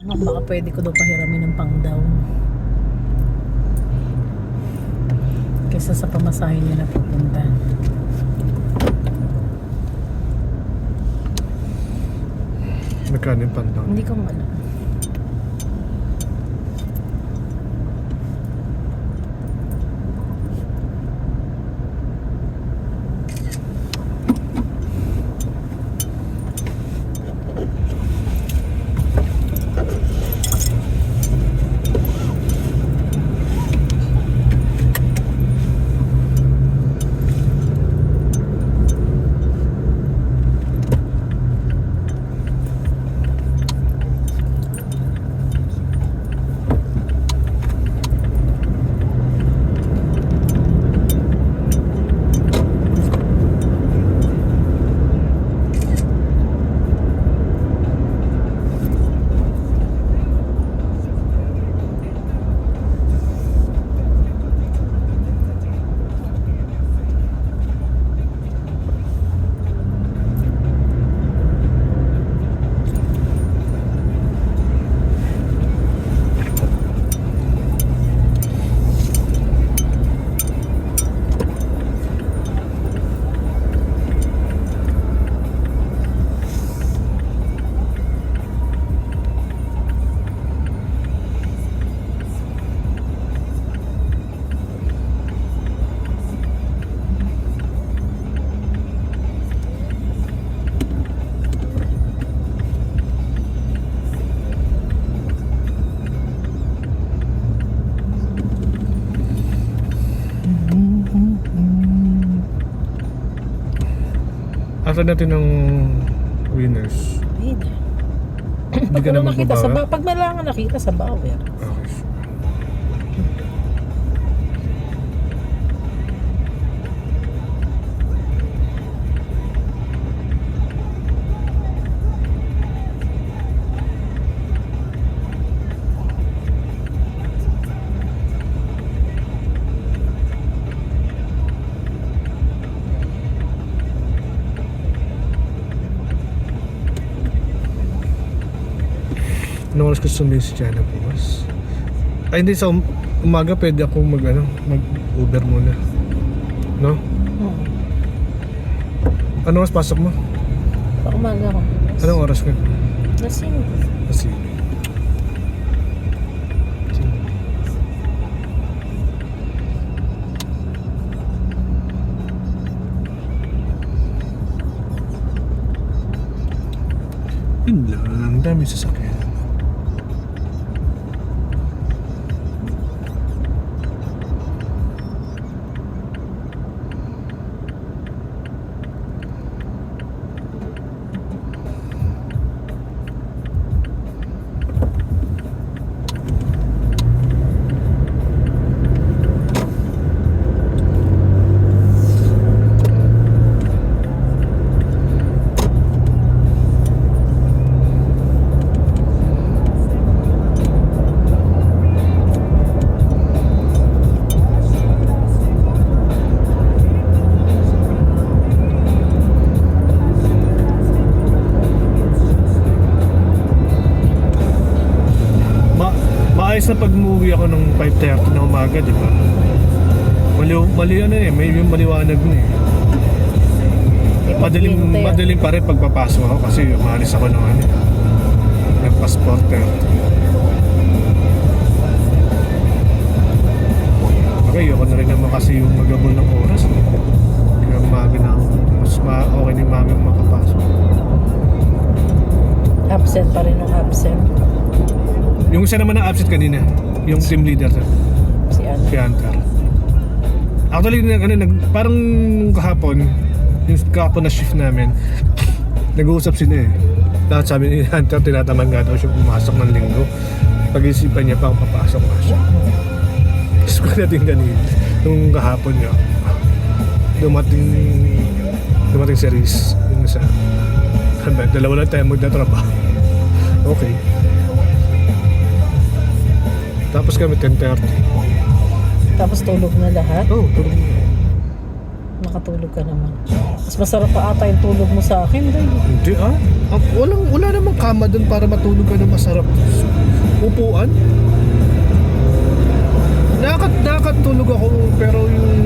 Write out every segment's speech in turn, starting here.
Baka pwede ko daw pahiramin ng pang-down kaysa sa pamasahin niya na pupunta. Magkano yung pang-down? Hindi ko alam. After natin ng winners. Winner. Hindi Pag ka na wala nakita sa magbabawa? pag wala nga nakita sa Bauer. Okay. Anong oras ko sumili si China bukas? Ay hindi, sa umaga pwede ako mag-Uber muna. No? Oo. Anong oras pasok mo? Pag umaga ako. Anong oras ka? Lasing. Kasi yun lang, dami sasakyan. Maayos na pag umuwi ako ng 5:30 na umaga, di ba? Mali ano eh, may yung maliwanag na eh. Madaling pa rin pagpapasok ako kasi umalis ako ng ng passporter. Okay, ayoko na rin naman kasi yung magabol ng oras. Kaya umaga na ako. Okay na yung umaga makapasok. Absent pa rin ng absent. Yung isa naman na absent kanina, yung team leader Si ano? si Hunter. Actually, parang kahapon, yung kahapon na shift namin, nag-uusap sila eh. Lahat sabi ni Hunter, tinataman nga daw siya pumasok ng linggo. Pag-isipan niya pa kung papasok nga siya. Gusto ko natin ganito. Nung kahapon niya, dumating si Riz. Yung isa, dalawa lang tayo magtatrabaho. Okay. Tapos kami 10:30. Tapos tulog na lahat. Oh, tulog na. Nakatulog ka naman. Mas masarap pa ata yung tulog mo sa akin. Hindi wala namang kama dun para matulog ka na masarap. upuan. Nakakatulog ako, pero yung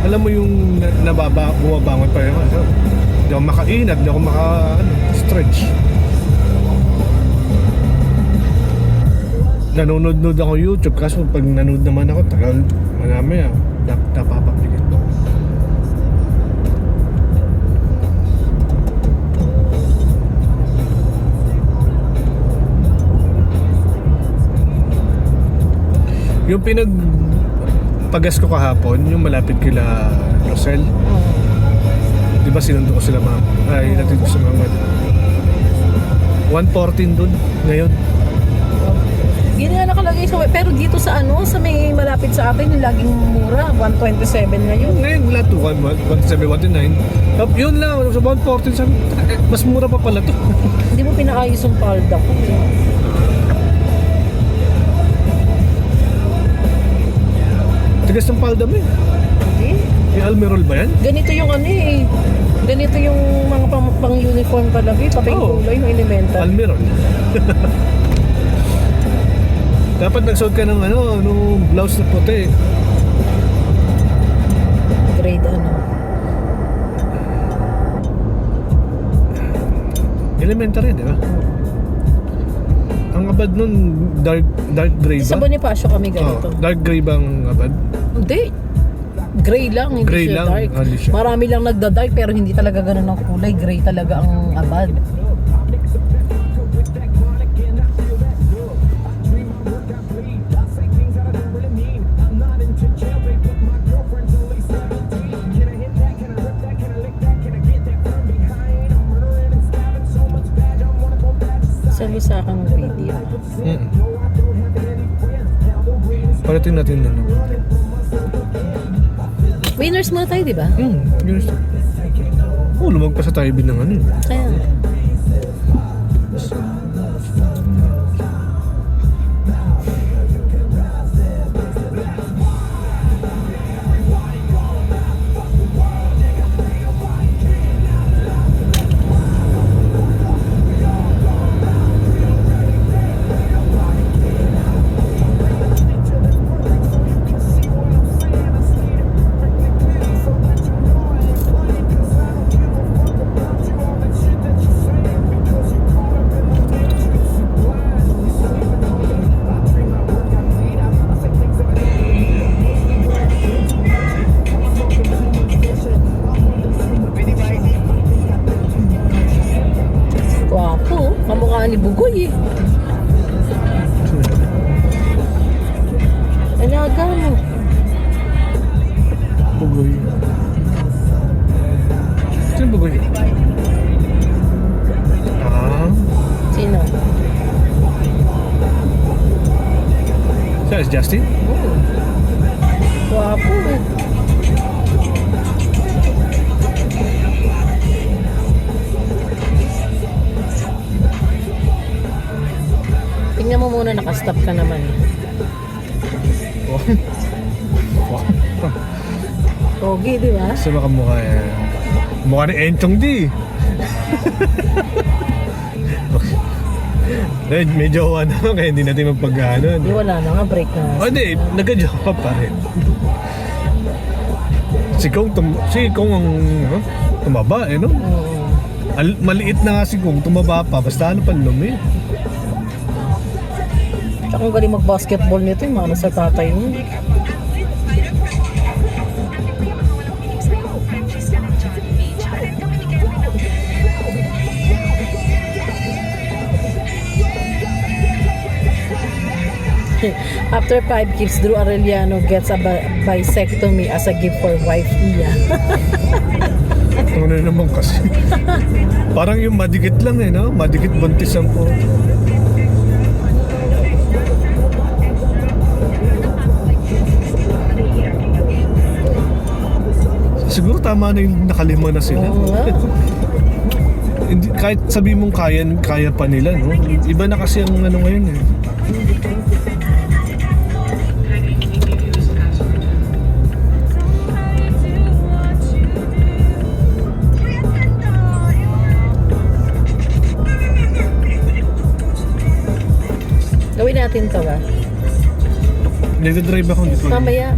alam mo yung bumabangon pa yun. Hindi ako makainat, hindi ako stretch. Nanonood ako YouTube, kaso pag nanood naman ako, tagal, mamaya, napapapigit. Yung pagas ko kahapon, yung malapit kila Rosel. Di ba sinundo ko sila mama? Ay, natin ko sa mama. 114 dun, ngayon. Yun nga nakalagay sa pero dito sa sa may malapit sa atin yung laging mura, 127 ngayon. Ngayon, wala to, 117, 119. Yun lang, sa 114, mas mura pa pala to. Hindi mo pinaayos yung palda ko. Tigas ng palda mo eh. Hindi. Yung Almerol ba yan? Ganito yung ganito yung mga pang-uniform talaga eh. Pati yung kulay, yung elemental. Almerol. Dapat nagsuot ka ng blouse na puti. Grade Elementary, di ba? Ang abad nun, dark gray ba? Sa Bonifacio kami ganito. Dark gray bang abad? Hindi. Gray lang, hindi Gray siya lang, dark. hindi siya. Marami lang nagda-dark pero hindi talaga ganun ang kulay. Gray talaga ang abad. Sabi sa akin ng video. Parating natin na naman. Winners muna tayo, di ba? Yun. Lumagpas sa tayo ng Kaya. Wapo, kamukha ni Bugoy eh. Alaga mo. Bugoy. Sino Bugoy? Sino? Siya is Justin? Wapo eh. Tingnan mo muna, nakastop ka naman eh. Pogi, di ba? Sa baka mukha yan. Mukha ni Enchong D. May jowa naman kaya hindi natin magpag-ano. Di wala na nga, break na. Hindi, nagka-jowa pa rin. Si Kong ang tumaba no? Maliit na nga si Kong, tumaba pa. Basta pa lumi. Tsaka kung galing mag-basketball nito, yung mga nasa tatay mo. After 5 kids, Drew Arellano gets a bisectomy as a gift for wife Iya. Ano naman kasi. Parang yung madikit lang no? Madikit buntis ang po. Siguro tama na yung nakalima na sila. Hindi, kahit sabi mong kaya pa nila, no? Iba na kasi ang ngayon eh. Gawin natin to ba? Nagdadrive ako dito. Mamaya.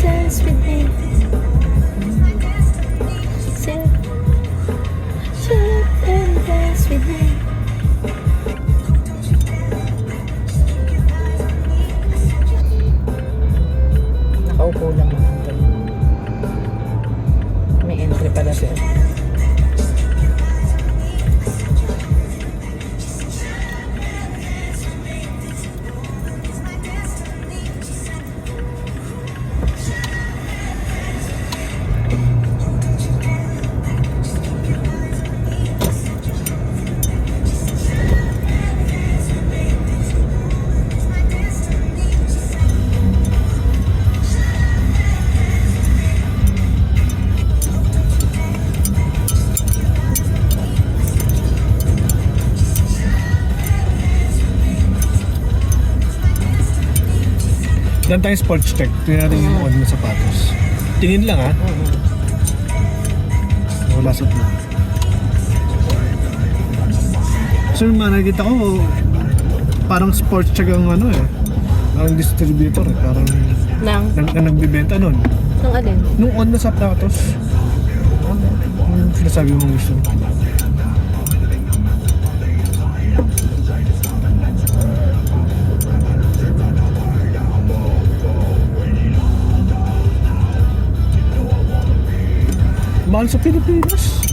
Dance with me. Sit. Sit and dance with me. Nakaupo lang naman. May entry pala siya. Dan tayong sports check. Tingnan natin yung on na sapatos. Tingin lang ha. Wala sa po. So yung mga nakikita ko, parang sports check ang ano eh. Parang distributor eh. Parang nagbibenta nun. Nang alin? Nung on na sapatos. Yung sinasabi mong gusto. Mahal sa Pilipinas.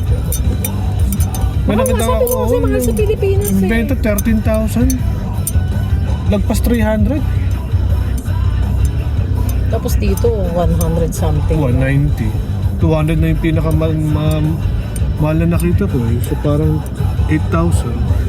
May nakita sabi ako, mo kasi mahal sa Pilipinas eh. Benta 13,000. Lagpas 300. Tapos dito, 100 something. 190. 200 na yung mahal na nakita ko eh. So parang 8,000.